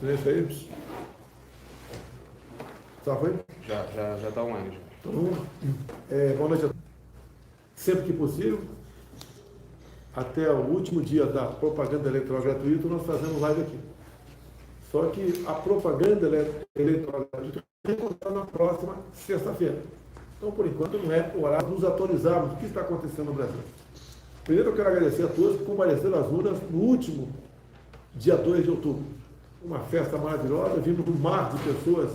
Silêncio aí. Tá, foi? Já está online. Então, boa noite a todos. Sempre que possível, até o último dia da propaganda eleitoral gratuita, nós fazemos live aqui. Só que a propaganda eleitoral gratuita vai voltar na próxima sexta-feira. Então, por enquanto, não é o horário de nos atualizarmos do que está acontecendo no Brasil. Primeiro, eu quero agradecer a todos que compareceram às urnas no último dia 2 de outubro. Uma festa maravilhosa, vindo com um mar de pessoas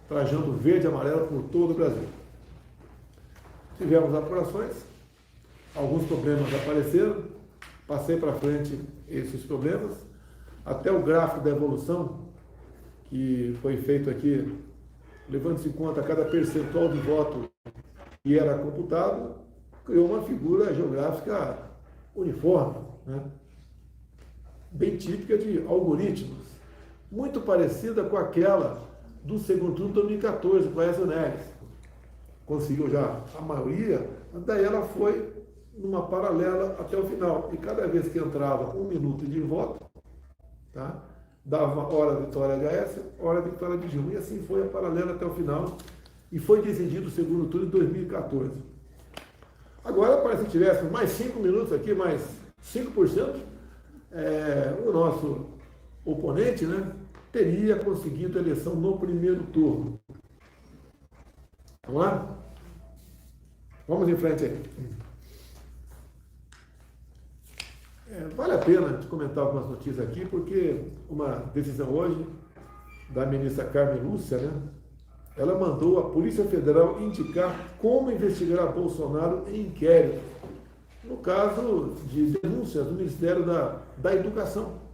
trajando verde e amarelo por todo o Brasil. Tivemos apurações, alguns problemas apareceram, passei para frente esses problemas, até o gráfico da evolução, que foi feito aqui, levando-se em conta cada percentual de voto que era computado, criou uma figura geográfica uniforme, né? Bem típica de algoritmos, muito parecida com aquela do segundo turno de 2014, com a Aécio Neves. Conseguiu já a maioria, mas daí ela foi numa paralela até o final. E cada vez que entrava 1 minuto de voto, tá? Dava hora da vitória de Aécio, hora da vitória de Dilma. E assim foi a paralela até o final. E foi decidido o segundo turno em 2014. Agora, parece que tivéssemos mais 5 minutos aqui, mais 5%, o nosso oponente, né, teria conseguido a eleição no primeiro turno. Vamos lá? Vamos em frente aí. Vale a pena de comentar algumas notícias aqui, porque uma decisão hoje da ministra Carmen Lúcia, né, ela mandou a Polícia Federal indicar como investigar Bolsonaro em inquérito, no caso de denúncias do Ministério da Educação.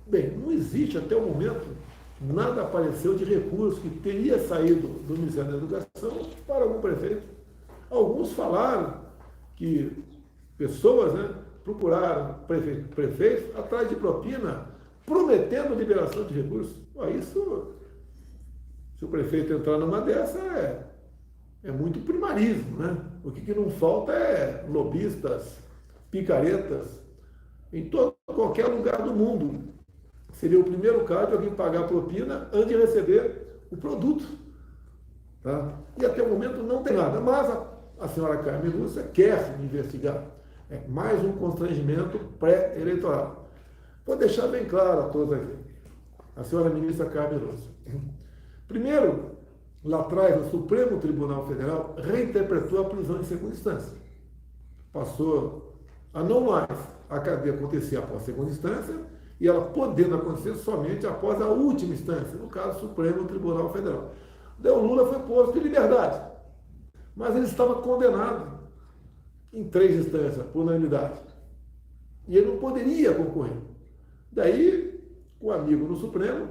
Bem, não existe até o momento, nada apareceu de recurso que teria saído do Ministério da Educação para algum prefeito. Alguns falaram que pessoas, né, procuraram prefeitos atrás de propina, prometendo liberação de recursos. Isso, se o prefeito entrar numa dessa, é muito primarismo, né? O que não falta é lobistas, picaretas, em qualquer lugar do mundo. Seria o primeiro caso de alguém pagar propina antes de receber o produto. Tá? E até o momento não tem nada. Mas a senhora Carmen Lúcia quer investigar. É mais um constrangimento pré-eleitoral. Vou deixar bem claro a todos aqui. A senhora ministra Carmen Lúcia. Primeiro, lá atrás, o Supremo Tribunal Federal reinterpretou a prisão em segunda instância. Passou a não mais a cadeia acontecer após a segunda instância e ela podendo acontecer somente após a última instância, no caso, o Supremo Tribunal Federal. Daí o Lula foi posto em liberdade, mas ele estava condenado em 3 instâncias, por unanimidade. E ele não poderia concorrer. Daí, o amigo no Supremo,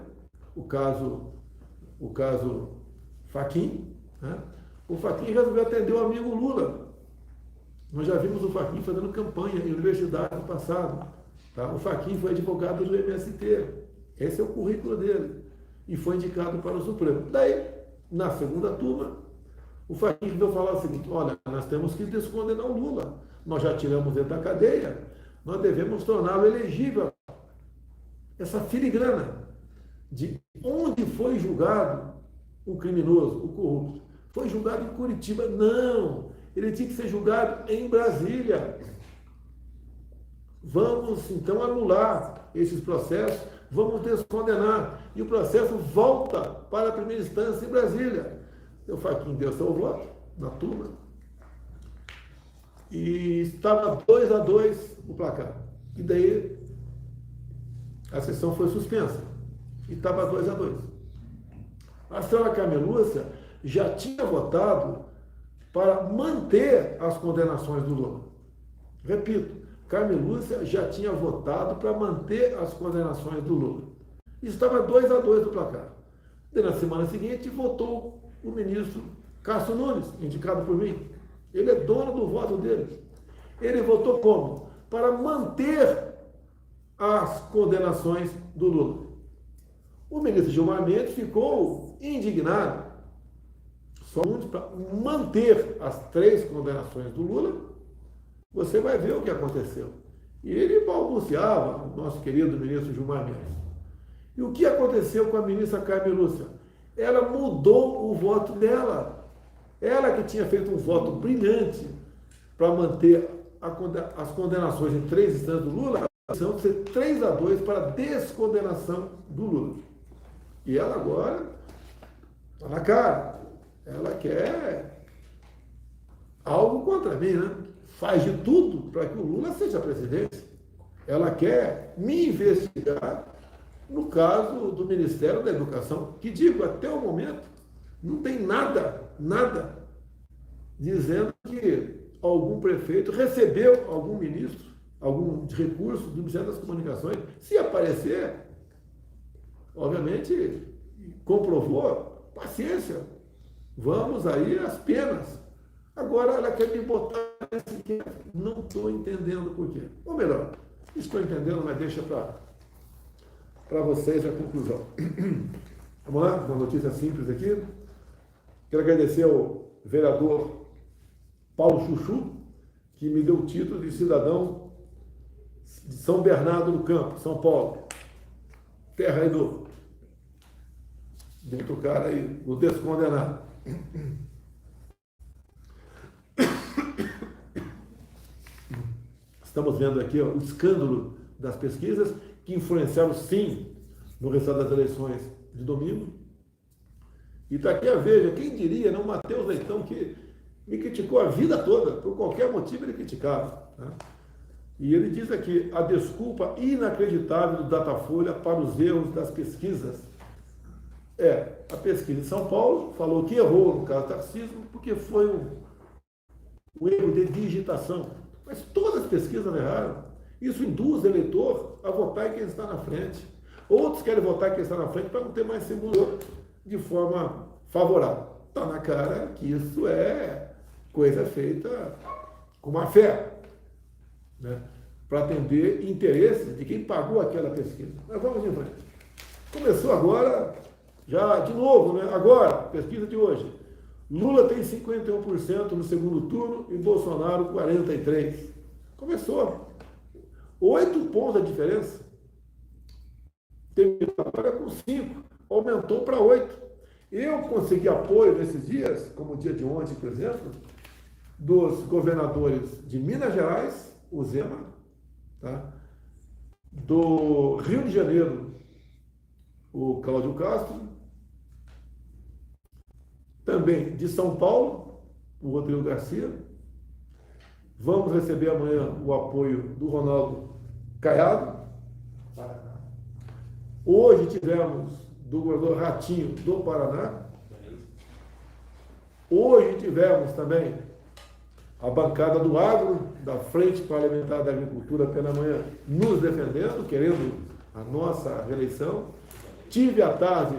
o caso Fachin, né? O Fachin resolveu atender o amigo Lula. Nós já vimos o Fachin fazendo campanha em universidade no passado. Tá? O Fachin foi advogado do MST. Esse é o currículo dele. E foi indicado para o Supremo. Daí, na segunda turma, o Fachin veio falar o seguinte: olha, nós temos que descondenar o Lula. Nós já tiramos ele da cadeia, nós devemos torná-lo elegível. Essa filigrana de onde foi julgado o criminoso, o corrupto. Foi julgado em Curitiba. Não, ele tinha que ser julgado em Brasília. Vamos, então, anular esses processos, vamos descondenar. E o processo volta para a primeira instância em Brasília. O Fachin deu seu voto na turma e estava 2-2 o placar. E daí a sessão foi suspensa e estava 2-2. A senhora Carmen Lúcia já tinha votado para manter as condenações do Lula. Repito, Carmen Lúcia já tinha votado para manter as condenações do Lula. Estava 2-2 o placar. E na semana seguinte votou o ministro Cássio Nunes, indicado por mim. Ele é dono do voto dele. Ele votou como? Para manter as condenações do Lula. O ministro Gilmar Mendes ficou indignado, somente para manter as 3 condenações do Lula. Você vai ver o que aconteceu. E ele balbuciava, o nosso querido ministro Gilmar Mendes. E o que aconteceu com a ministra Carmen Lúcia? Ela mudou o voto dela. Ela que tinha feito um voto brilhante para manter as condenações em 3 instâncias do Lula, são de ser 3-2 para a descondenação do Lula. E ela agora está na cara. Ela quer algo contra mim, né? Faz de tudo para que o Lula seja presidente. Ela quer me investigar no caso do Ministério da Educação, que digo, até o momento, não tem nada dizendo que algum prefeito recebeu algum ministro, algum recurso do Ministério das Comunicações. Se aparecer, obviamente, comprovou, paciência, vamos aí às penas. Agora ela quer me botar nesse que não estou entendendo por quê. Ou melhor, estou entendendo, mas deixa para vocês a conclusão. Vamos lá, uma notícia simples aqui. Quero agradecer ao vereador Paulo Chuchu, que me deu o título de cidadão de São Bernardo do Campo, São Paulo. Terra aí do cara aí, do descondenado. Estamos vendo aqui ó, o escândalo das pesquisas que influenciaram, sim, no resultado das eleições de domingo. E está aqui a Veja, quem diria, não, Matheus Leitão, que me criticou a vida toda, por qualquer motivo ele criticava. Né? E ele diz aqui, a desculpa inacreditável do Datafolha para os erros das pesquisas. A pesquisa de São Paulo falou que errou no caso do Tarcísio, porque foi um erro de digitação. Mas todas as pesquisas erraram. Isso induz o eleitor a votar em quem está na frente. Outros querem votar em quem está na frente para não ter mais segundo de forma favorável. Está na cara que isso é coisa feita com má fé, né? Para atender interesses de quem pagou aquela pesquisa. Mas vamos em frente. Começou agora, já de novo, né? Agora, pesquisa de hoje. Lula tem 51% no segundo turno e Bolsonaro 43%. Começou. 8 pontos a diferença. Terminou agora com 5. Aumentou para 8. Eu consegui apoio nesses dias, como o dia de ontem, por exemplo, dos governadores de Minas Gerais, o Zema, tá? Do Rio de Janeiro, o Cláudio Castro, também de São Paulo, o Rodrigo Garcia. Vamos receber amanhã o apoio do Ronaldo Caiado. Hoje tivemos do governador Ratinho do Paraná. Hoje tivemos também a bancada do agro, da Frente Parlamentar da Agricultura pela manhã, nos defendendo, querendo a nossa reeleição. Tive à tarde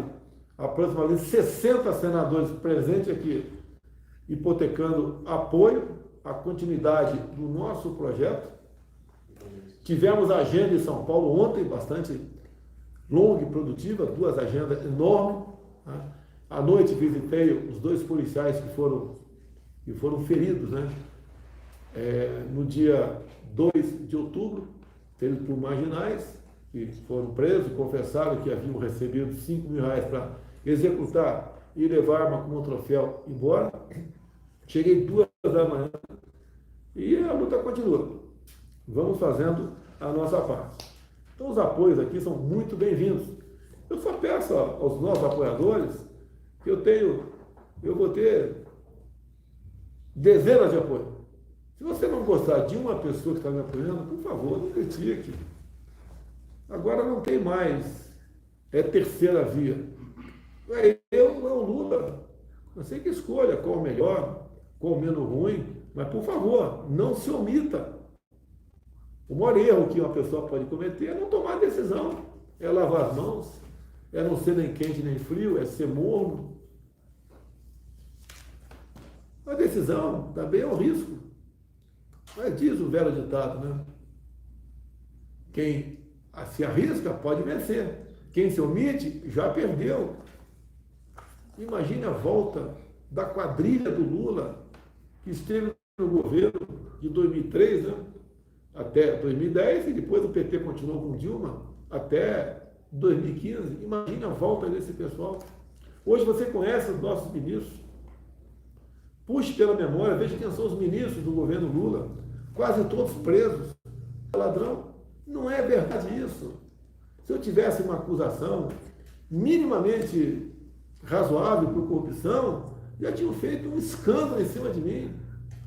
aproximadamente 60 senadores presentes aqui, hipotecando apoio à continuidade do nosso projeto. Tivemos a agenda em São Paulo ontem, bastante longa e produtiva, 2 agendas enormes. Né? À noite visitei os 2 policiais que foram feridos, né? No dia 2 de outubro, feridos por marginais, que foram presos, confessaram que haviam recebido R$5.000 para executar e levar a arma como troféu embora. Cheguei 2 da manhã e a luta continua. Vamos fazendo a nossa parte. Então os apoios aqui são muito bem-vindos. Eu só peço aos nossos apoiadores que eu vou ter dezenas de apoios. Se você não gostar de uma pessoa que está me apoiando, por favor, não critique. Agora não tem mais. É terceira via. É o Lula. Eu sei que escolha qual o melhor, qual o menos ruim, mas, por favor, não se omita. O maior erro que uma pessoa pode cometer é não tomar decisão. É lavar as mãos, é não ser nem quente nem frio, é ser morno. A decisão também é um risco. Mas diz o velho ditado, né? Quem se arrisca pode vencer. Quem se omite já perdeu. Imagine a volta da quadrilha do Lula, que esteve no governo de 2003, né? Até 2010, e depois o PT continuou com Dilma até 2015, imagine a volta desse pessoal. Hoje você conhece os nossos ministros. Puxe pela memória, veja quem são os ministros do governo Lula. Quase todos presos. Ladrão. Não é verdade isso. Se eu tivesse uma acusação minimamente razoável por corrupção, já tinham feito um escândalo em cima de mim.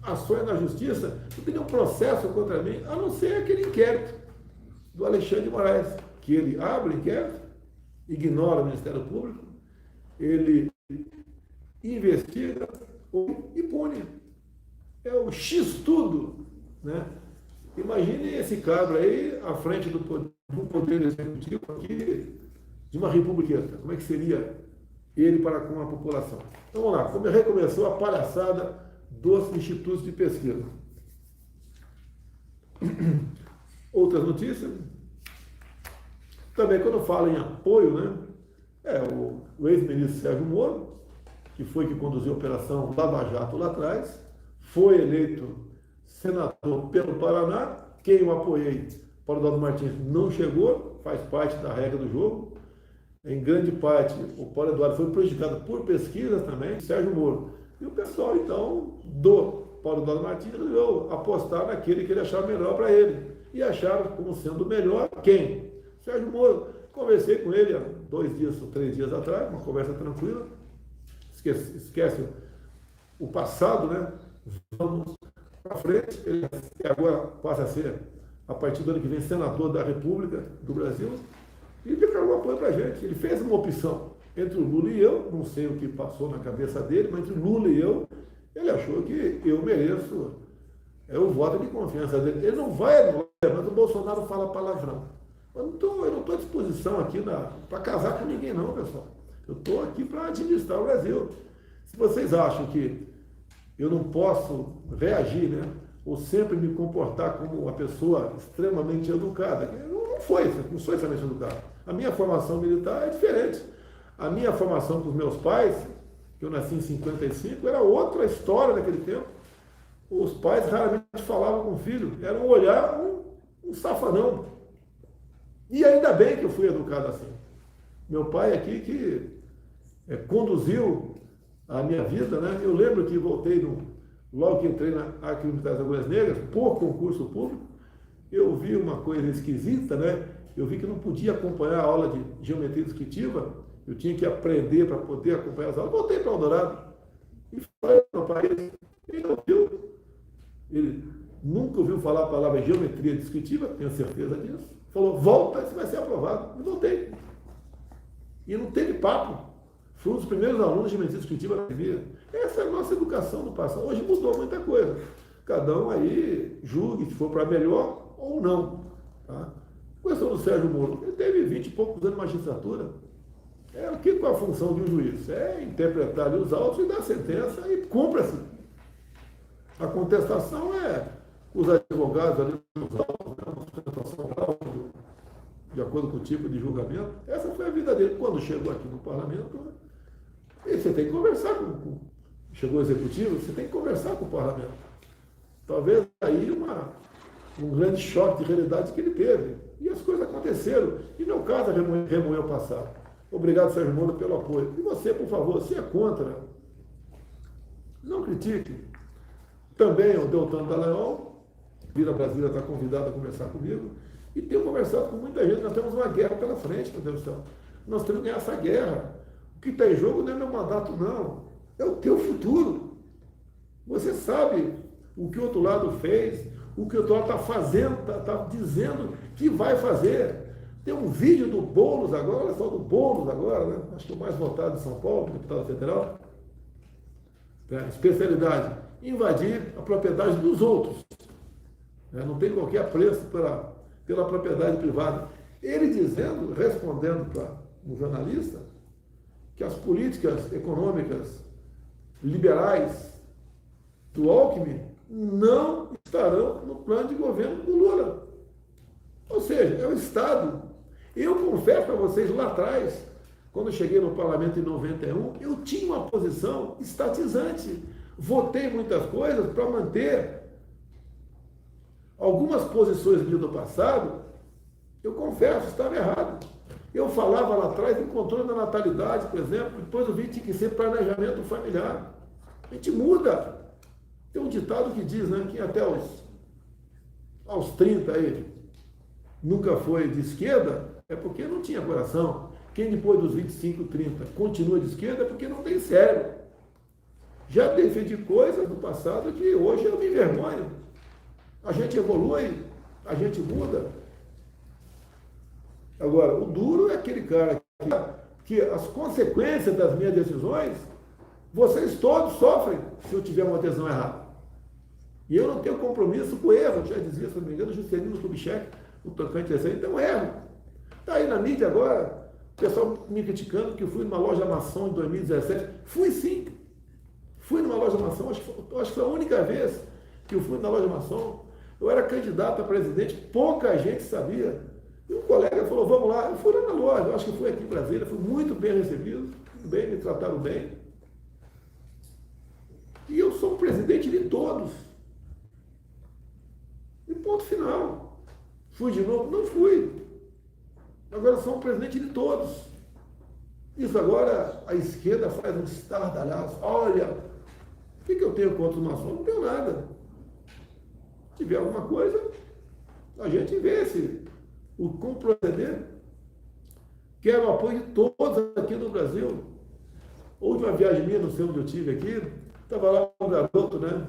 Ações na justiça, não tem nenhum processo contra mim, a não ser aquele inquérito do Alexandre de Moraes, que ele abre o inquérito, ignora o Ministério Público, ele investiga e pune. É o X-tudo, né? Imagine esse cabra aí à frente do poder executivo aqui, de uma república. Como é que seria ele para com a população? Então vamos lá, como recomeçou a palhaçada dos institutos de pesquisa. Outras notícias. Também quando fala em apoio, né? O ex-ministro Sérgio Moro, que foi que conduziu a operação Lava Jato lá atrás, foi eleito senador pelo Paraná. Quem o apoiei, Paulo Eduardo Martins, não chegou, faz parte da regra do jogo. Em grande parte, o Paulo Eduardo foi prejudicado por pesquisas também, Sérgio Moro. E o pessoal, então, do Paulo Eduardo Martins resolveu apostar naquele que ele achava melhor para ele. E acharam como sendo melhor quem? Sérgio Moro. Conversei com ele há 2 dias ou 3 dias atrás, uma conversa tranquila. Esquece o passado, né? Vamos para frente. Ele agora passa a ser, a partir do ano que vem, senador da República do Brasil. E declarou apoio para a gente. Ele fez uma opção entre o Lula e eu, não sei o que passou na cabeça dele, mas entre o Lula e eu, ele achou que eu mereço o voto de confiança dele. Ele não vai anular, mas o Bolsonaro fala palavrão. Eu não estou à disposição aqui para casar com ninguém não, pessoal. Eu estou aqui para administrar o Brasil. Se vocês acham que eu não posso reagir, né, ou sempre me comportar como uma pessoa extremamente educada, eu não sou extremamente educado. A minha formação militar é diferente. A minha formação com os meus pais, que eu nasci em 55, era outra história naquele tempo. Os pais raramente falavam com o filho, era um olhar, um safanão. E ainda bem que eu fui educado assim. Meu pai aqui que conduziu a minha vida, né? Eu lembro que voltei, logo que entrei na Arquivo Militar das Agulhas Negras, por concurso público, eu vi uma coisa esquisita, né? Eu vi que não podia acompanhar a aula de geometria descritiva, eu tinha que aprender para poder acompanhar as aulas. Voltei para o Eldorado e falei para o pai, ele nunca ouviu falar a palavra geometria descritiva, tenho certeza disso. Falou, volta, você vai ser aprovado. E voltei. E não teve papo. Fui um dos primeiros alunos de geometria descritiva na vida. Essa é a nossa educação do passado. Hoje mudou muita coisa. Cada um aí julgue se for para melhor ou não. Tá? A questão do Sérgio Moro, ele teve 20 e poucos anos de magistratura. O que é a função de um juiz? É interpretar ali os autos e dar sentença e cumpra-se. A contestação é os advogados ali nos autos, uma sustentação oral, de acordo com o tipo de julgamento. Essa foi a vida dele. Quando chegou aqui no parlamento, você tem que conversar chegou o executivo, você tem que conversar com o parlamento. Talvez aí um grande choque de realidade que ele teve. E as coisas aconteceram. E meu caso remoeu o passado. Obrigado, Sérgio Moro, pelo apoio. E você, por favor, se é contra, não critique. Também o Deltan Dallagnol, Vila Brasília está convidado a conversar comigo. E tenho conversado com muita gente. Nós temos uma guerra pela frente, meu Deus do céu. Nós temos que ganhar essa guerra. O que está em jogo não é meu mandato, não. É o teu futuro. Você sabe o que o outro lado fez, o que o outro lado está fazendo, está dizendo que vai fazer. Tem um vídeo do Boulos agora, olha só do Boulos agora, né? Acho que o mais votado de São Paulo, deputado federal. Especialidade, invadir a propriedade dos outros. Não tem qualquer apreço pela propriedade privada. Ele dizendo, respondendo para um jornalista, que as políticas econômicas liberais do Alckmin não estarão no plano de governo do Lula. Ou seja, é o Estado. Eu confesso para vocês, lá atrás, quando eu cheguei no parlamento em 91, eu tinha uma posição estatizante. Votei muitas coisas para manter algumas posições do passado, eu confesso, estava errado. Eu falava lá atrás em controle da natalidade, por exemplo, depois eu vi que tinha que ser planejamento familiar. A gente muda. Tem um ditado que diz, né, que até aos 30 aí nunca foi de esquerda, é porque não tinha coração. Quem depois dos 25, 30 continua de esquerda é porque não tem cérebro. Já defendi coisas do passado que hoje eu me envergonho. A gente evolui, a gente muda. Agora, o duro é aquele cara que as consequências das minhas decisões, vocês todos sofrem se eu tiver uma decisão errada. E eu não tenho compromisso com o erro, já dizia, se não me engano, Juscelino Kubitschek, o tocante desse aí, então erro. Está aí na mídia agora, o pessoal me criticando que eu fui numa loja maçom em 2017. Fui sim. Fui numa loja maçom, acho que foi a única vez que eu fui na loja maçom. Eu era candidato a presidente, pouca gente sabia. E um colega falou, vamos lá. Eu fui lá na loja, acho que fui aqui em Brasília, fui muito bem recebido, bem, me trataram bem. E eu sou o presidente de todos. E ponto final. Fui de novo? Não fui. Agora sou o presidente de todos. Isso agora a esquerda faz um estardalhaço. Olha, o que eu tenho contra o maçom? Não tenho nada. Se tiver alguma coisa, a gente vê se como proceder. Quero o apoio de todos aqui no Brasil. A última viagem minha, não sei onde eu tive aqui, estava lá um garoto, né?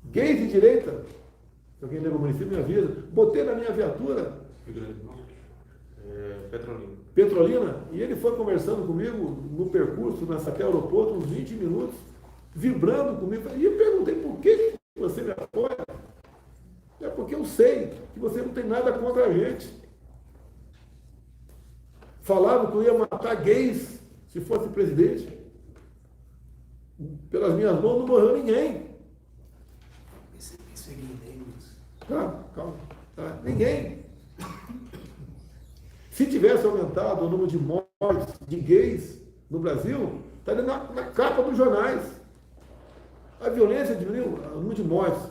Gay de direita. Se alguém lembra o município, me avisa. Botei na minha viatura. Petrolina. Petrolina, e ele foi conversando comigo no percurso, até o aeroporto, uns 20 minutos, vibrando comigo. E eu perguntei, por que você me apoia? É porque eu sei que você não tem nada contra a gente. Falava que eu ia matar gays se fosse presidente. Pelas minhas mãos não morreu ninguém. Calma. Tá? Ninguém. Se tivesse aumentado o número de mortes de gays no Brasil, estaria na capa dos jornais. A violência diminuiu, o número de mortes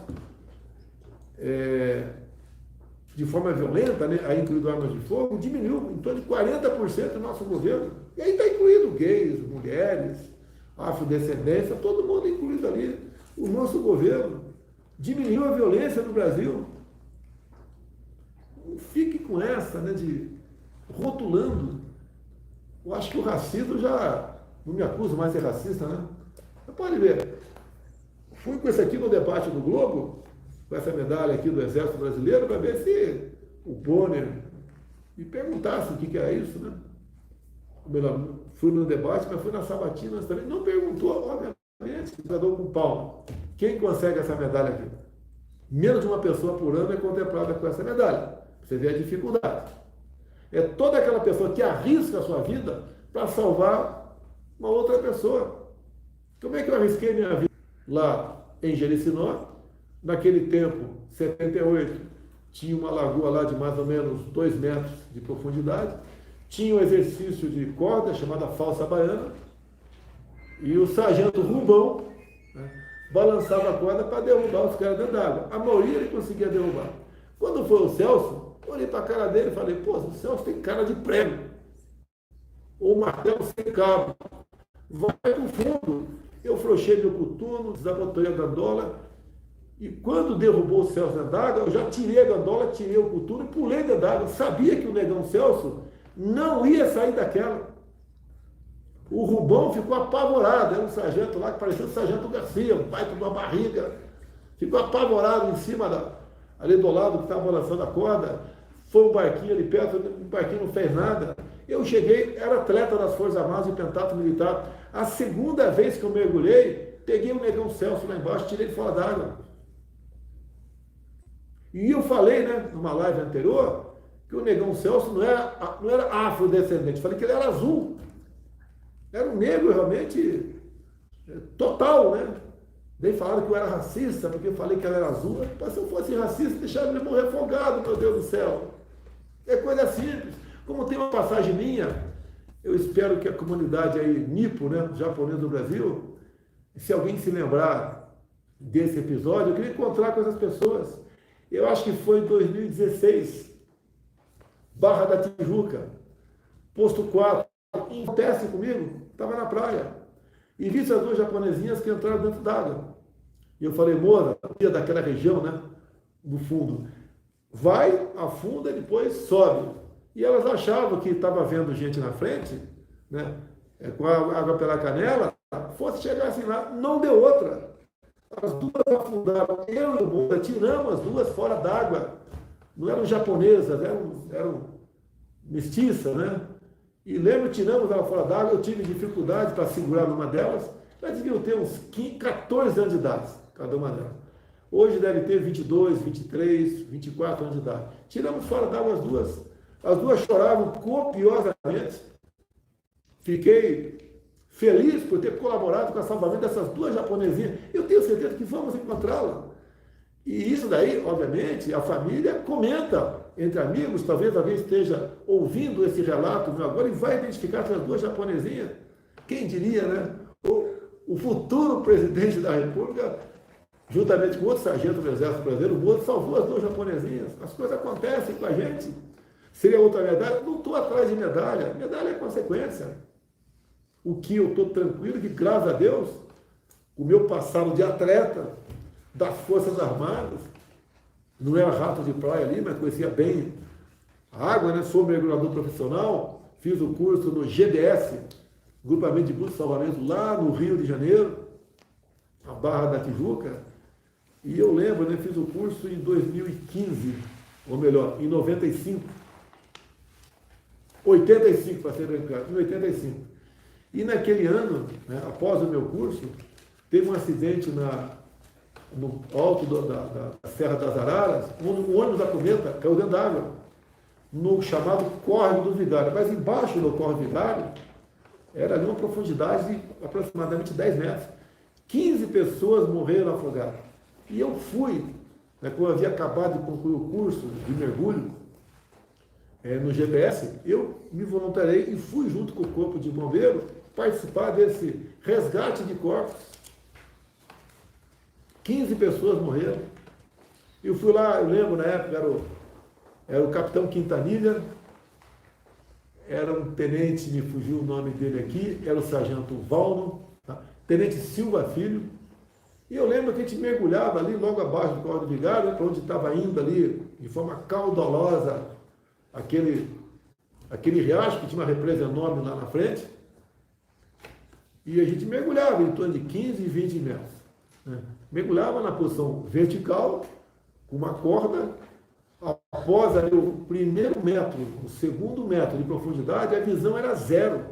de forma violenta, né, aí incluído armas de fogo, diminuiu em torno de 40% do nosso governo. E aí está incluído gays, mulheres, afrodescendência, todo mundo incluído ali. O nosso governo diminuiu a violência no Brasil. Não fique com essa, né, de rotulando. Eu acho que o racismo já não me acuso mais de ser racista, né? Você pode ver. Fui com esse aqui no debate do Globo, com essa medalha aqui do Exército Brasileiro, para ver se o Bonner me perguntasse o que era isso, né? Fui no debate, mas fui na Sabatinas também. Não perguntou, obviamente, cidadão com palma. Quem consegue essa medalha aqui? Menos de uma pessoa por ano é contemplada com essa medalha. Você vê a dificuldade. É toda aquela pessoa que arrisca a sua vida para salvar uma outra pessoa. Como é que eu arrisquei minha vida? Lá em Jericinó, naquele tempo, 78, tinha uma lagoa lá de mais ou menos 2 metros de profundidade, tinha um exercício de corda chamada falsa baiana, e o sargento Rubão, né, balançava a corda para derrubar os caras dentro d'água. A maioria ele conseguia derrubar. Quando foi o Celso, olhei para a cara dele e falei, pô, o Celso tem cara de prego. Ou martelo sem cabo. Vai para o fundo. Eu frouxei meu coturno, desabotoei a gandola, e quando derrubou o Celso dentro d'água, eu já tirei a gandola, tirei o coturno e pulei dentro d'água. Sabia que o negão Celso não ia sair daquela. O Rubão ficou apavorado, era um sargento lá que parecia o sargento Garcia, um baita de uma barriga. Ficou apavorado em cima ali do lado que estava balançando a corda. Foi um barquinho ali perto, o barquinho não fez nada. Eu cheguei, era atleta das Forças Armadas e pentatlo militar. A segunda vez que eu mergulhei, peguei o negão Celso lá embaixo, tirei ele fora d'água. E eu falei, né, numa live anterior, que o negão Celso não era afrodescendente, falei que ele era azul. Era um negro realmente total, né? Daí falaram que eu era racista, porque eu falei que ela era azul. Mas se eu fosse racista, deixaram ele morrer afogado, meu Deus do céu. É coisa simples. Como tem uma passagem minha, eu espero que a comunidade aí, Nipo, né, japonês do Brasil, se alguém se lembrar desse episódio, eu queria encontrar com essas pessoas. Eu acho que foi em 2016, Barra da Tijuca. Posto 4, acontece comigo, estava na praia. E vi essas duas japonesinhas que entraram dentro d'água. E eu falei, moça, daquela região, né? Do fundo. Vai, afunda e depois sobe. E elas achavam que estava vendo gente na frente, né? Com a água pela canela, fosse chegar assim lá, não deu outra. As duas afundaram, eu e o moça tiramos as duas fora d'água. Não eram japonesas, eram mestiças, né? E lembro, tiramos ela fora d'água, eu tive dificuldade para segurar numa delas. Elas deviam ter uns 14 anos de idade, cada uma delas. Hoje deve ter 22, 23, 24 anos de idade. Tiramos fora d'água as duas. As duas choravam copiosamente. Fiquei feliz por ter colaborado com o salvamento dessas duas japonesinhas. Eu tenho certeza que vamos encontrá-las. E isso daí, obviamente, a família comenta entre amigos, talvez alguém esteja ouvindo esse relato meu agora e vai identificar essas duas japonesinhas. Quem diria, né? O futuro presidente da República, juntamente com outro sargento do Exército Brasileiro, o outro salvou as duas japonesinhas. As coisas acontecem com a gente. Seria outra medalha? Não estou atrás de medalha. Medalha é consequência. O que eu estou tranquilo, que graças a Deus, o meu passado de atleta das Forças Armadas, não era rato de praia ali, mas conhecia bem a água, né? Sou mergulhador profissional, fiz o curso no GBS, Grupamento de Busca e Salvamento, lá no Rio de Janeiro, a Barra da Tijuca, e eu lembro, né? Fiz o curso em 2015, ou melhor, em 85, para ser bem claro, em 85. E naquele ano, né, após o meu curso, teve um acidente no alto da Serra das Araras, onde o ônibus da Cometa caiu dentro d'água, no chamado Córrego do Vigário. Mas embaixo do Córrego do Vigário, era ali uma profundidade de aproximadamente 10 metros. 15 pessoas morreram afogadas. E eu fui, né, quando eu havia acabado de concluir o curso de mergulho, no GPS, eu me voluntariei e fui junto com o Corpo de Bombeiros participar desse resgate de corpos. 15 pessoas morreram. Eu fui lá, eu lembro na época, era o capitão Quintanilha, era um tenente, me fugiu o nome dele aqui, era o sargento Valno, tá? Tenente Silva Filho. E eu lembro que a gente mergulhava ali logo abaixo do Córrego do Vigário, para onde estava indo ali, de forma caudalosa, aquele riacho que tinha uma represa enorme lá na frente. E a gente mergulhava em torno de 15 e 20 metros. Né? Mergulhava na posição vertical, com uma corda. Após ali, o primeiro metro, o segundo metro de profundidade, a visão era zero,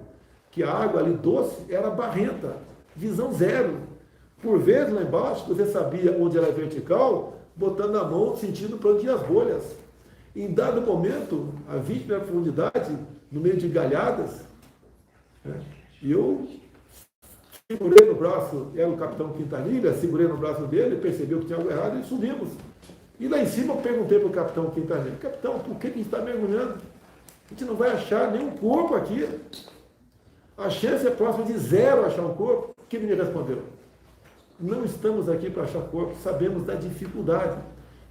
que a água ali doce era barrenta, visão zero. Por vezes lá embaixo, você sabia onde era vertical, botando a mão, sentindo para onde iam as bolhas. Em dado momento, a 20 metros de profundidade, no meio de galhadas, né, e eu segurei no braço, era o capitão Quintanilha, segurei no braço dele, percebeu que tinha algo errado e subimos. E lá em cima eu perguntei para o capitão Quintanilha, capitão, por que a gente está mergulhando? A gente não vai achar nenhum corpo aqui. A chance é próxima de zero achar um corpo. O que ele me respondeu? Não estamos aqui para achar corpo, sabemos da dificuldade.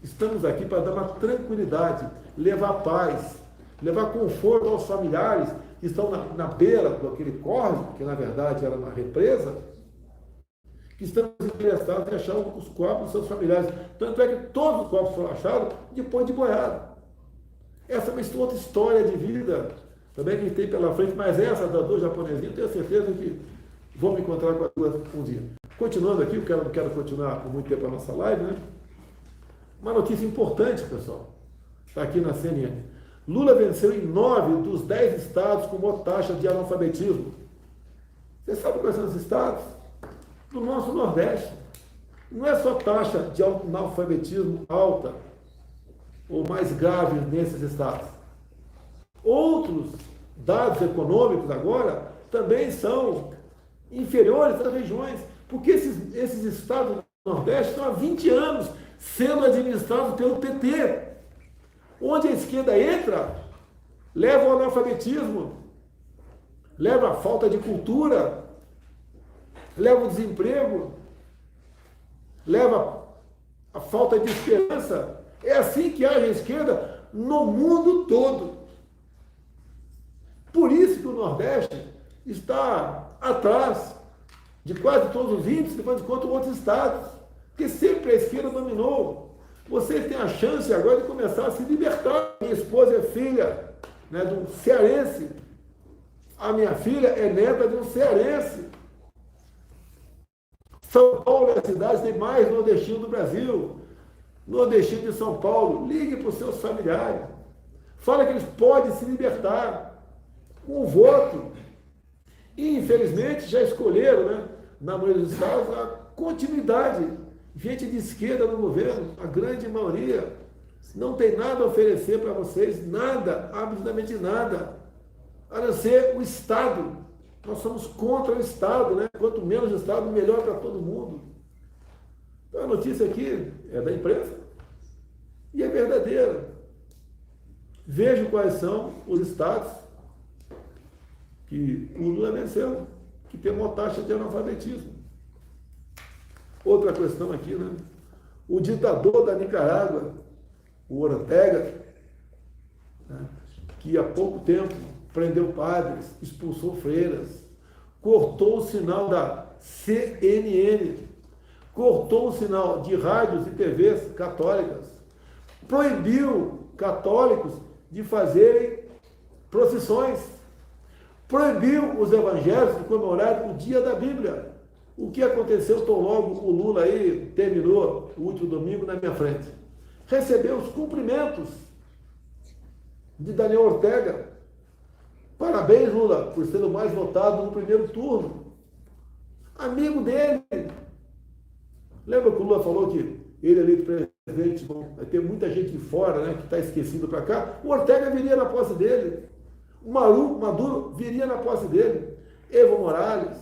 Estamos aqui para dar uma tranquilidade, levar paz, levar conforto aos familiares que estão na beira daquele córrego, que na verdade era uma represa, que estamos interessados em achar os corpos dos seus familiares. Tanto é que todos os corpos foram achados depois de boiado. Essa é uma outra história de vida também que a gente tem pela frente, mas essa das duas japonesinhas, tenho certeza que vou me encontrar com as duas um dia. Continuando aqui, eu não quero continuar por muito tempo a nossa live, né? Uma notícia importante, pessoal, está aqui na CNN. Lula venceu em 9 dos 10 estados com maior taxa de analfabetismo. Você sabe quais são os estados? Do nosso Nordeste. Não é só taxa de analfabetismo alta ou mais grave nesses estados. Outros dados econômicos agora também são inferiores às regiões, porque esses estados do Nordeste estão há 20 anos sendo administrados pelo PT, onde a esquerda entra, leva ao analfabetismo, leva a falta de cultura, leva o desemprego, leva a falta de esperança. É assim que age a esquerda no mundo todo. Por isso que o Nordeste está atrás de quase todos os índices, depois de quanto outros estados, porque sempre a esquerda dominou. Vocês têm a chance agora de começar a se libertar. Minha esposa é filha, né, de um cearense. A minha filha é neta de um cearense. São Paulo é a cidade que tem mais nordestino do Brasil. Nordestino de São Paulo, ligue para os seus familiares. Fala que eles podem se libertar com o voto. E, infelizmente, já escolheram, né, na maioria dos estados, a continuidade. Gente de esquerda no governo, a grande maioria, não tem nada a oferecer para vocês, nada, absolutamente nada, a não ser o Estado. Nós somos contra o Estado, né? Quanto menos o Estado, melhor para todo mundo. Então, a notícia aqui é da imprensa e é verdadeira. Vejo quais são os estados que o Lula venceu, que tem uma taxa de analfabetismo. Outra questão aqui, né? O ditador da Nicarágua, o Ortega, né, que há pouco tempo prendeu padres, expulsou freiras, cortou o sinal da CNN, cortou o sinal de rádios e TVs católicas, proibiu católicos de fazerem procissões, proibiu os evangélicos de comemorar o dia da Bíblia. O que aconteceu tão logo o Lula aí terminou o último domingo na minha frente? Recebeu os cumprimentos de Daniel Ortega. Parabéns, Lula, por ser o mais votado no primeiro turno. Amigo dele. Lembra que o Lula falou que ele ali, presidente, vai ter muita gente de fora, né, que está esquecido para cá? O Ortega viria na posse dele. O Maduro viria na posse dele. Evo Morales,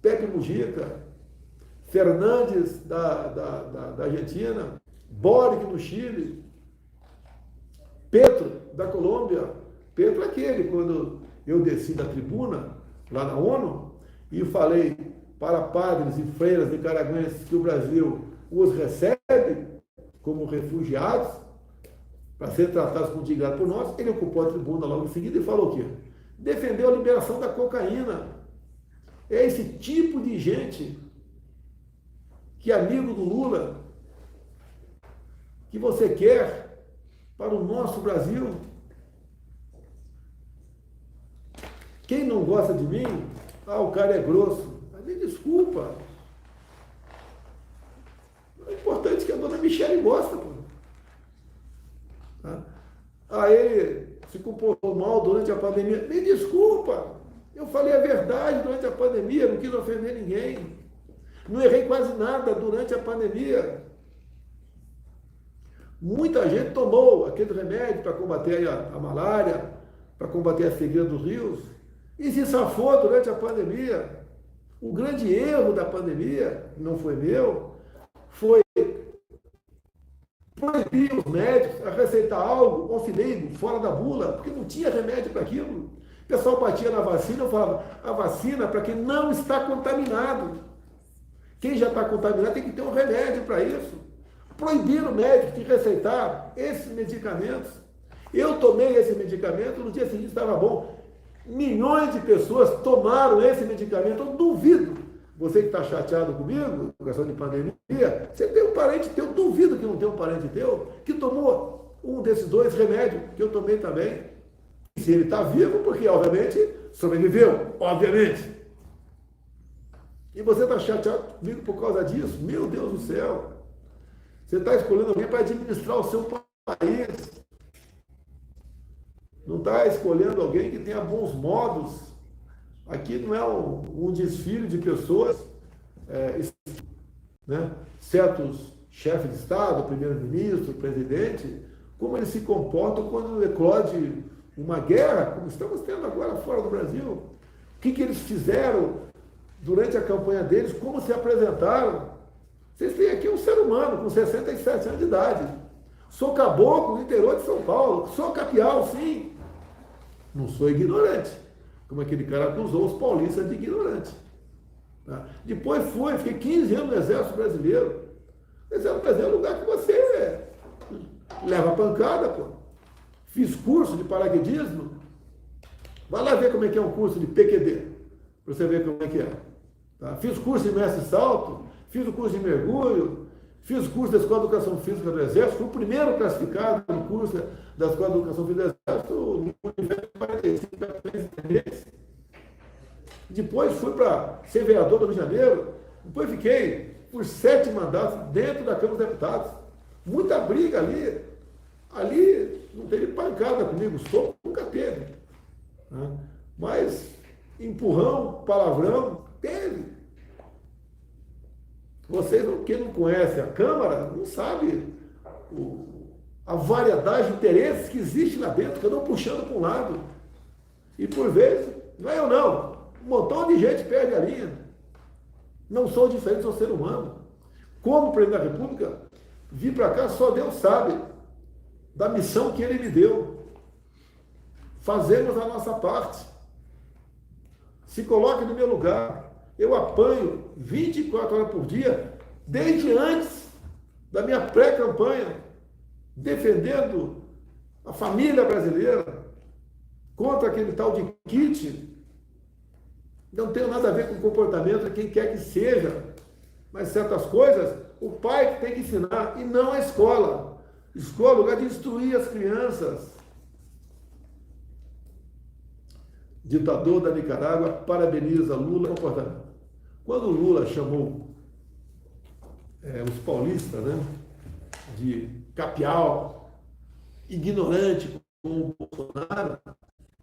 Pepe Mujica, Fernandes da Argentina, Boric no Chile, Petro da Colômbia. Petro é aquele, quando eu desci da tribuna, lá na ONU, e falei para padres e freiras nicaragüenses que o Brasil os recebe como refugiados, para serem tratados com dignidade por nós, ele ocupou a tribuna logo em seguida e falou o quê? Defendeu a liberação da cocaína. É esse tipo de gente que é amigo do Lula, que você quer para o nosso Brasil. Quem não gosta de mim, o cara é grosso. Mas me desculpa. É importante que a dona Michele gosta. Pô. Tá? Ele se comportou mal durante a pandemia. Me desculpa. Eu falei a verdade durante a pandemia, não quis ofender ninguém. Não errei quase nada durante a pandemia. Muita gente tomou aquele remédio para combater a malária, para combater a cegueira dos rios, e se safou durante a pandemia. O grande erro da pandemia, não foi meu, foi proibir os médicos a receitar algo off-label, fora da bula, porque não tinha remédio para aquilo. O pessoal batia na vacina, eu falava, a vacina é para quem não está contaminado. Quem já está contaminado tem que ter um remédio para isso. Proibiram o médico de receitar esses medicamentos. Eu tomei esse medicamento, no dia seguinte estava bom. Milhões de pessoas tomaram esse medicamento. Eu duvido. Você que está chateado comigo, por questão de pandemia, você tem um parente teu, eu duvido que não tem um parente teu, que tomou um desses dois remédios, que eu tomei também. Se ele está vivo, porque, obviamente, sobreviveu, obviamente. E você está chateado comigo por causa disso? Meu Deus do céu. Você está escolhendo alguém para administrar o seu país. Não está escolhendo alguém que tenha bons modos. Aqui não é um desfile de pessoas, né? Certos chefes de Estado, primeiro-ministro, presidente, como eles se comportam quando eclode uma guerra, como estamos tendo agora fora do Brasil. O que eles fizeram durante a campanha deles, como se apresentaram. Vocês têm aqui um ser humano com 67 anos de idade. Sou caboclo do interior de São Paulo. Sou capial, sim. Não sou ignorante. Como aquele cara acusou os paulistas de ignorante. Tá? Depois fiquei 15 anos no Exército Brasileiro. O Exército Brasileiro é um lugar que você leva pancada, pô. Fiz curso de paraquedismo. Vai lá ver como é que é um curso de PQD, para você ver como é que é. Tá? Fiz curso de mestre salto, fiz o curso de mergulho, fiz o curso da Escola de Educação Física do Exército, fui o primeiro classificado no curso da Escola de Educação Física do Exército no universo de 45 Depois fui para ser vereador do Rio de Janeiro, depois fiquei por 7 mandatos dentro da Câmara dos Deputados. Muita briga ali. Ali não teve pancada comigo, soco nunca teve. Né? Mas empurrão, palavrão, teve. Vocês, quem não conhece a Câmara, não sabe a variedade de interesses que existe lá dentro, cada um puxando para um lado. E por vezes, não é eu não, um montão de gente perde a linha. Não sou diferente, sou ser humano. Como presidente da República, vir para cá, só Deus sabe da missão que ele me deu. Fazemos a nossa parte. Se coloque no meu lugar. Eu apanho 24 horas por dia, desde antes da minha pré-campanha, defendendo a família brasileira contra aquele tal de kit. Não tem nada a ver com o comportamento de quem quer que seja, mas certas coisas o pai tem que ensinar e não a escola. Escola é lugar de instruir as crianças. Ditador da Nicarágua parabeniza Lula pelo comportamento. Quando Lula chamou os paulistas, né, de capial, ignorante como o Bolsonaro,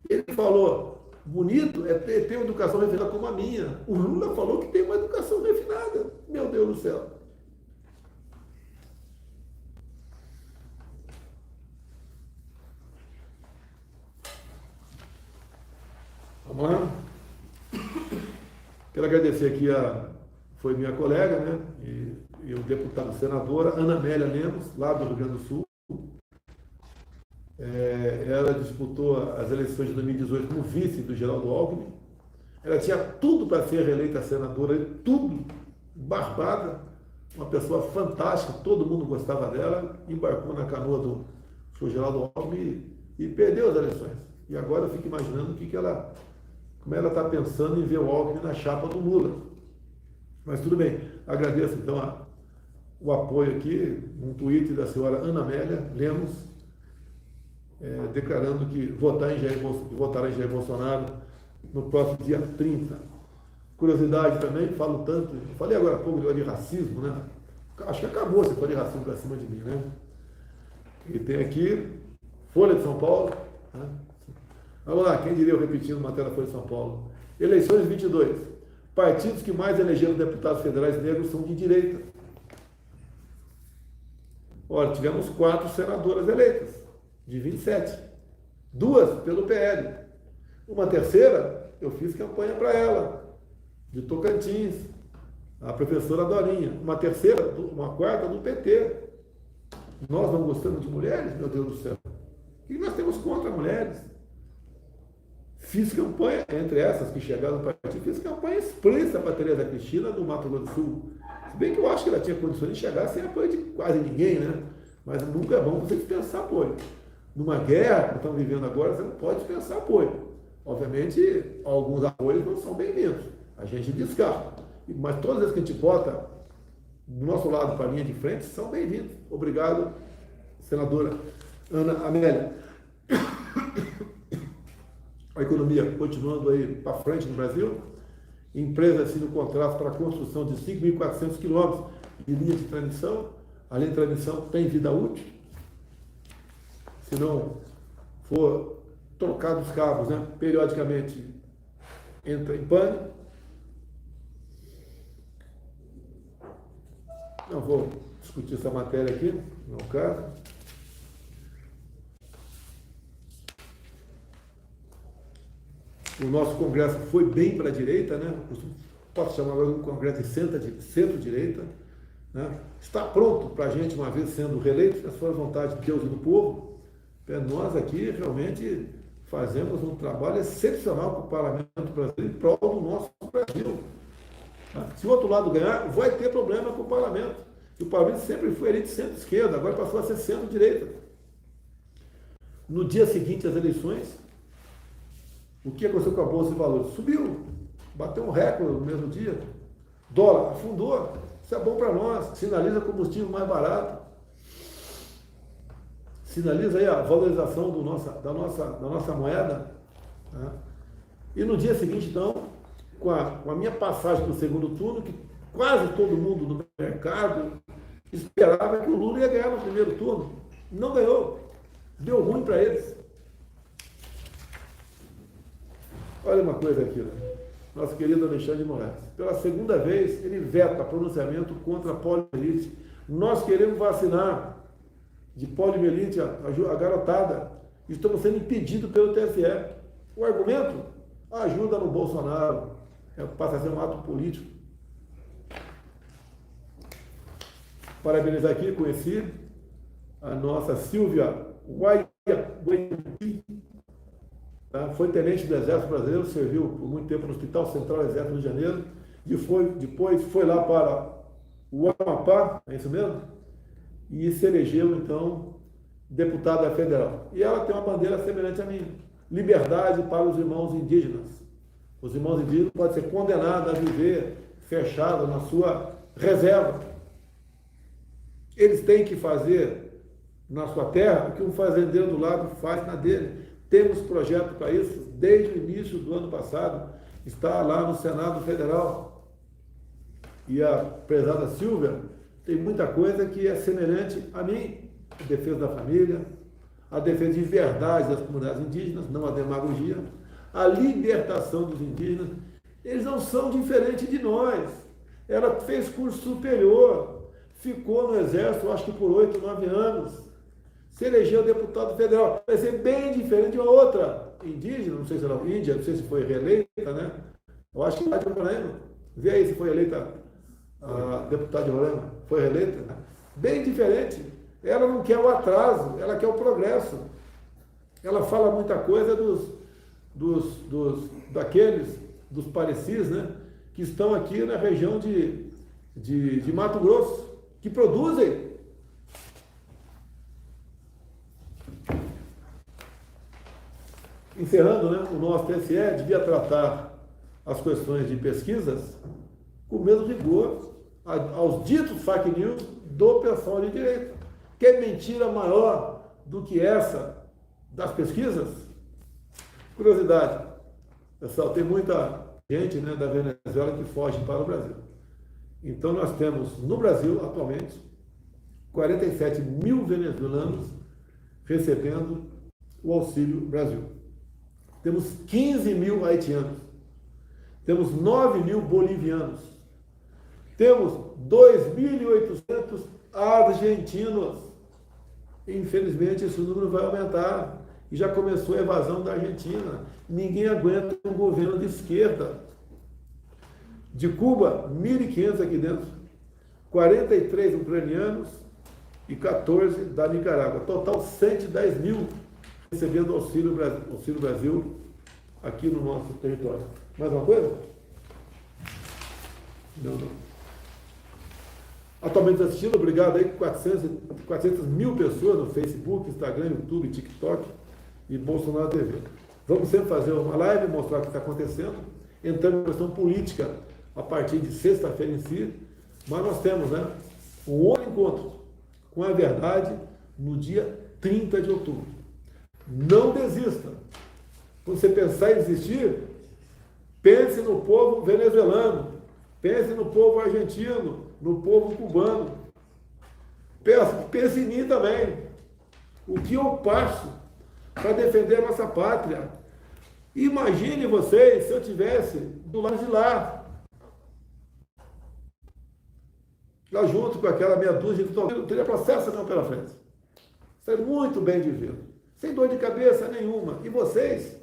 ele falou, bonito é ter uma educação refinada como a minha. O Lula falou que tem uma educação refinada. Meu Deus do céu. Vamos lá? Quero agradecer aqui foi minha colega, né? E o deputado senadora Ana Amélia Lemos, lá do Rio Grande do Sul. Ela disputou as eleições de 2018 como vice do Geraldo Alckmin. Ela tinha tudo para ser reeleita senadora, tudo, barbada, uma pessoa fantástica, todo mundo gostava dela, embarcou na canoa do Geraldo Alckmin e perdeu as eleições. E agora eu fico imaginando como ela está pensando em ver o Alckmin na chapa do Lula. Mas tudo bem, agradeço então o apoio aqui, um tweet da senhora Ana Amélia Lemos, declarando que votará em Jair Bolsonaro no próximo dia 30. Curiosidade também, falo tanto, falei agora há pouco de racismo, né? Acho que acabou esse de racismo para cima de mim, né? E tem aqui, Folha de São Paulo, né? Vamos lá, quem diria eu repetindo matéria da Folha de São Paulo. Eleições 22. Partidos que mais elegeram deputados federais negros são de direita. Olha, tivemos 4 senadoras eleitas, de 27. 2 pelo PL. Uma terceira, eu fiz campanha para ela, de Tocantins, a professora Dorinha. Uma quarta do PT. Nós não gostamos de mulheres? Meu Deus do céu. O que nós temos contra mulheres? Fiz campanha, entre essas que chegaram no partido, fiz campanha explícita para a Tereza Cristina no Mato Grosso do Sul. Se bem que eu acho que ela tinha condições de chegar sem apoio de quase ninguém, né? Mas nunca é bom você dispensar apoio. Numa guerra, que estamos vivendo agora, você não pode dispensar apoio. Obviamente, alguns apoios não são bem-vindos. A gente descarta. Mas todas as vezes que a gente bota do nosso lado para a linha de frente, são bem-vindos. Obrigado, senadora Ana Amélia. A economia continuando aí para frente no Brasil. Empresa assinam contrato para a construção de 5.400 quilômetros de linha de transmissão. A linha de transmissão tem vida útil. Se não for trocado os cabos, né, periodicamente entra em pane. Não vou discutir essa matéria aqui, não é o caso. O nosso Congresso foi bem para a direita, né? Posso chamar agora de um Congresso de centro-direita. Né? Está pronto para a gente, uma vez sendo reeleito, se for a vontade de Deus e do povo. Nós aqui realmente fazemos um trabalho excepcional para o Parlamento brasileiro em prol do nosso Brasil. Se o outro lado ganhar, vai ter problema com o Parlamento. E o Parlamento sempre foi elite centro-esquerda, agora passou a ser centro-direita. No dia seguinte às eleições, O que aconteceu com a Bolsa de Valores? Subiu, bateu um recorde no mesmo dia. Dólar afundou. Isso é bom para nós, sinaliza combustível mais barato. Sinaliza aí a valorização da nossa moeda. Né? E no dia seguinte, então, com a minha passagem para o segundo turno, que quase todo mundo no mercado esperava que o Lula ia ganhar no primeiro turno. Não ganhou. Deu ruim para eles. Olha uma coisa aqui, né? Nosso querido Alexandre de Moraes. Pela segunda vez, ele veta pronunciamento contra a poliomielite. Nós queremos vacinar de poliomielite a garotada. Estamos sendo impedidos pelo TSE. O argumento? Ajuda no Bolsonaro. Passa a ser um ato político. Parabenizar aqui, conheci a nossa Silvia Guaiapi. Foi tenente do Exército Brasileiro, serviu por muito tempo no Hospital Central do Exército do Rio de Janeiro, e depois foi lá para o Amapá, é isso mesmo? E se elegeu, então, deputada federal. E ela tem uma bandeira semelhante à minha: liberdade para os irmãos indígenas. Os irmãos indígenas podem ser condenados a viver fechados na sua reserva. Eles têm que fazer na sua terra o que um fazendeiro do lado faz na dele. Temos projeto para isso desde o início do ano passado. Está lá no Senado Federal. E a prezada Silvia tem muita coisa que é semelhante a mim. A defesa da família, a defesa de verdade das comunidades indígenas, não a demagogia, a libertação dos indígenas. Eles não são diferentes de nós. Ela fez curso superior, ficou no Exército, acho que por 8, 9 anos. Se elegeu deputado federal. Vai ser bem diferente de uma outra indígena, não sei se era índia, não sei se foi reeleita, né? Eu acho que é de Roraima. Vê aí se foi eleita a deputada de Roraima. Foi reeleita? Né? Bem diferente. Ela não quer o atraso, ela quer o progresso. Ela fala muita coisa dos parecis, né? Que estão aqui na região de Mato Grosso, que produzem. Encerrando, né, o nosso TSE devia tratar as questões de pesquisas com o mesmo rigor aos ditos fake news do pessoal de direita. Quer mentira maior do que essa das pesquisas? Curiosidade, pessoal, tem muita gente, né, da Venezuela que foge para o Brasil. Então nós temos no Brasil, atualmente, 47 mil venezuelanos recebendo o Auxílio Brasil. Temos 15 mil haitianos, temos 9 mil bolivianos, temos 2.800 argentinos. Infelizmente, esse número vai aumentar e já começou a evasão da Argentina. Ninguém aguenta um governo de esquerda. De Cuba, 1.500 aqui dentro, 43 ucranianos e 14 da Nicarágua. Total 110 mil recebendo Auxílio Brasil aqui no nosso território. Mais uma coisa? Não. Atualmente assistindo, obrigado aí, 400 mil pessoas no Facebook, Instagram, YouTube, TikTok e Bolsonaro TV. Vamos sempre fazer uma live, mostrar o que está acontecendo, entrando em questão política a partir de sexta-feira em si, mas nós temos, né, um outro encontro com a verdade no dia 30 de outubro. Não desista. Quando você pensar em desistir, pense no povo venezuelano, pense no povo argentino, no povo cubano. Pense em mim também. O que eu passo para defender a nossa pátria? Imagine vocês se eu estivesse do lado de lá junto com aquela meia dúzia de não teria processo não pela frente. Seria muito bem vivido. Sem dor de cabeça nenhuma. E vocês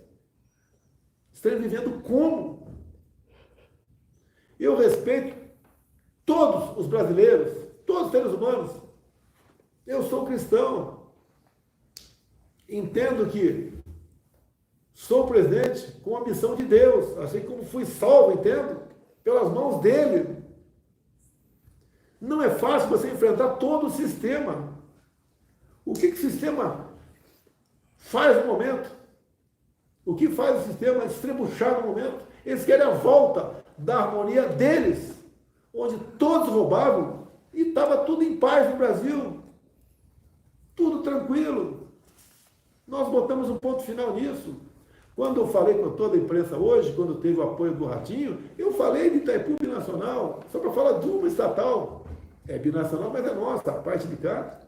estão vivendo como? Eu respeito todos os brasileiros, todos os seres humanos. Eu sou cristão. Entendo que sou presidente com a missão de Deus, assim como fui salvo, entendo, pelas mãos dele. Não é fácil você enfrentar todo o sistema. O que o sistema faz no momento? O que faz o sistema estrebuchar no momento? Eles querem a volta da harmonia deles, onde todos roubavam e estava tudo em paz no Brasil. Tudo tranquilo. Nós botamos um ponto final nisso. Quando eu falei com toda a imprensa hoje, quando teve o apoio do Ratinho, eu falei de Itaipu Binacional, só para falar de uma estatal. É binacional, mas é nossa, a parte de cá.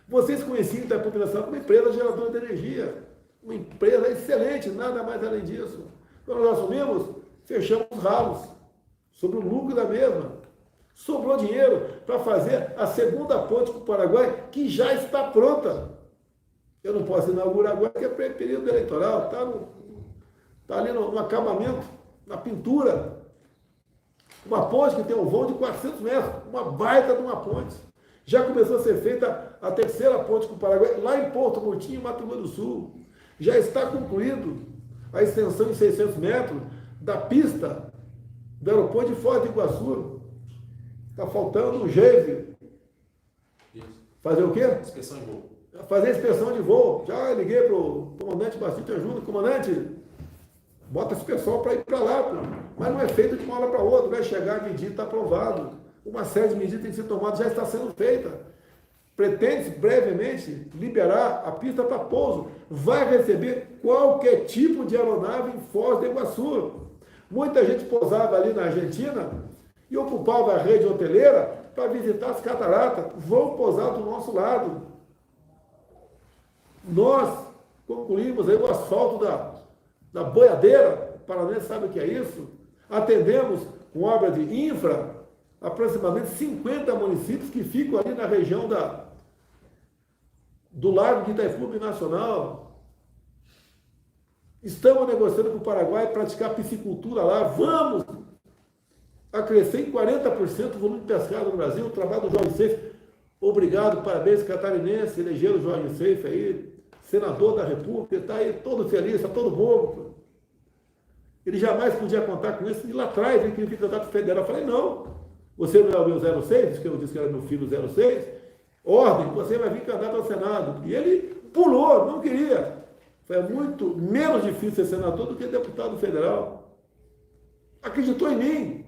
Vocês conheciam Itaipu Binacional como empresa geradora de energia. Uma empresa excelente, nada mais além disso. Quando nós assumimos, fechamos os ralos sobre o lucro da mesma. Sobrou dinheiro para fazer a segunda ponte com o Paraguai, que já está pronta. Eu não posso inaugurar agora, porque é período eleitoral, está ali no acabamento, na pintura. Uma ponte que tem um vão de 400 metros, uma baita de uma ponte. Já começou a ser feita a terceira ponte com o Paraguai, lá em Porto Murtinho, Mato Grosso do Sul. Já está concluído a extensão em 600 metros da pista do aeroporto de Foz do Iguaçu. Está faltando o GEIVE. Fazer o quê? Inspeção de voo. Fazer inspeção de voo. Já liguei para o comandante Bastante Ajuda. Comandante, bota esse pessoal para ir para lá. Pô. Mas não é feito de uma hora para outra. Vai chegar, medir, está aprovado. Uma série de medidas tem que ser tomada, já está sendo feita. Pretende-se brevemente liberar a pista para pouso. Vai receber qualquer tipo de aeronave em Foz do Iguaçu. Muita gente pousava ali na Argentina e ocupava a rede hoteleira para visitar as cataratas. Vão pousar do nosso lado. Nós concluímos aí o asfalto da boiadeira. O Paranense sabe o que é isso. Atendemos com obra de infra aproximadamente 50 municípios que ficam ali na região do Lago de Itaipu Binacional. Estamos negociando com o Paraguai praticar piscicultura lá. Vamos acrescer em 40% o volume de pescado no Brasil. O trabalho do Jorge Seife. Obrigado, parabéns, catarinense. Elegeram o Jorge Seife aí, senador da República. Está aí todo feliz, está todo bobo. Ele jamais podia contar com isso. E lá atrás ele queria vir candidato federal. Eu falei, não. Você não é o meu 06, que eu disse que era meu filho 06, ordem, você vai vir candidato ao Senado. E ele pulou, não queria. Foi muito menos difícil ser senador do que deputado federal. Acreditou em mim,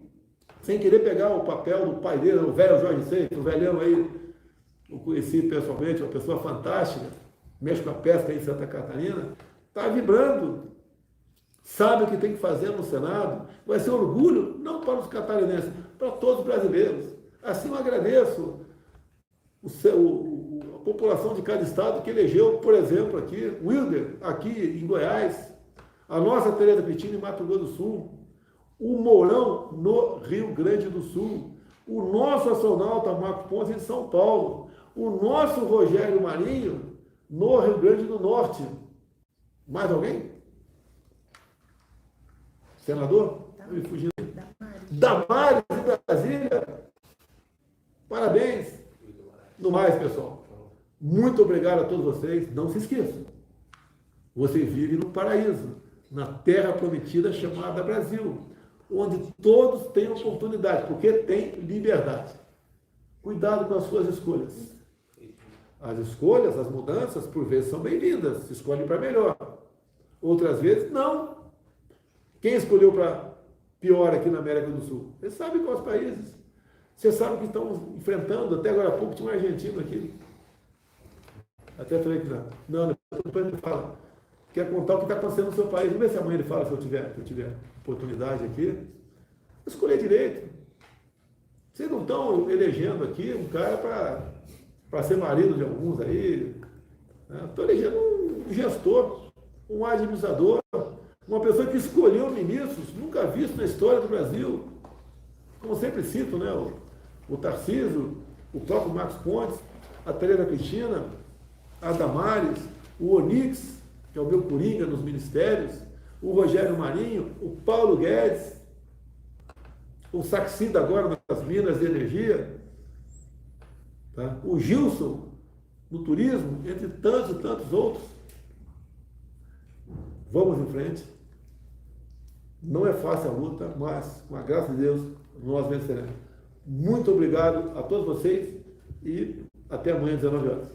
sem querer pegar o papel do pai dele, o velho Jorge Seife, o velhão aí, eu conheci pessoalmente, uma pessoa fantástica, mexe com a pesca aí em Santa Catarina, está vibrando. Sabe o que tem que fazer no Senado, vai ser orgulho, não para os catarinenses, para todos os brasileiros. Assim eu agradeço a população de cada estado que elegeu, por exemplo, aqui, Wilder, aqui em Goiás, a nossa Tereza Cristina em Mato Grosso do Sul, o Mourão no Rio Grande do Sul, o nosso astronauta Marcos Pontes em São Paulo, o nosso Rogério Marinho no Rio Grande do Norte. Mais alguém? Senador? Me fugindo. Damares de Brasília. Parabéns. No mais, pessoal. Muito obrigado a todos vocês. Não se esqueçam. Vocês vivem no paraíso, na terra prometida chamada Brasil, onde todos têm oportunidade, porque tem liberdade. Cuidado com as suas escolhas. As escolhas, as mudanças, por vezes são bem-vindas. Se escolhe para melhor. Outras vezes, não. Quem escolheu para pior aqui na América do Sul? Você sabe quais países. Você sabe que estão enfrentando. Até agora há pouco tinha um argentino aqui. Até falei que não, depois ele fala. Quer contar o que está acontecendo no seu país. Vamos ver se amanhã ele fala, se eu tiver oportunidade aqui. Escolher direito. Vocês não estão elegendo aqui um cara para ser marido de alguns aí. Estou elegendo um gestor, um administrador, uma pessoa que escolheu ministros nunca visto na história do Brasil. Como sempre cito, né? O Tarcísio, o próprio Marcos Pontes, a Tereza Cristina, a Damares, o Onix, que é o meu coringa nos ministérios, o Rogério Marinho, o Paulo Guedes, o Saxida agora nas Minas de Energia, tá? O Gilson no turismo, entre tantos e tantos outros. Vamos em frente. Não é fácil a luta, mas, com a graça de Deus, nós venceremos. Muito obrigado a todos vocês e até amanhã, 19 horas.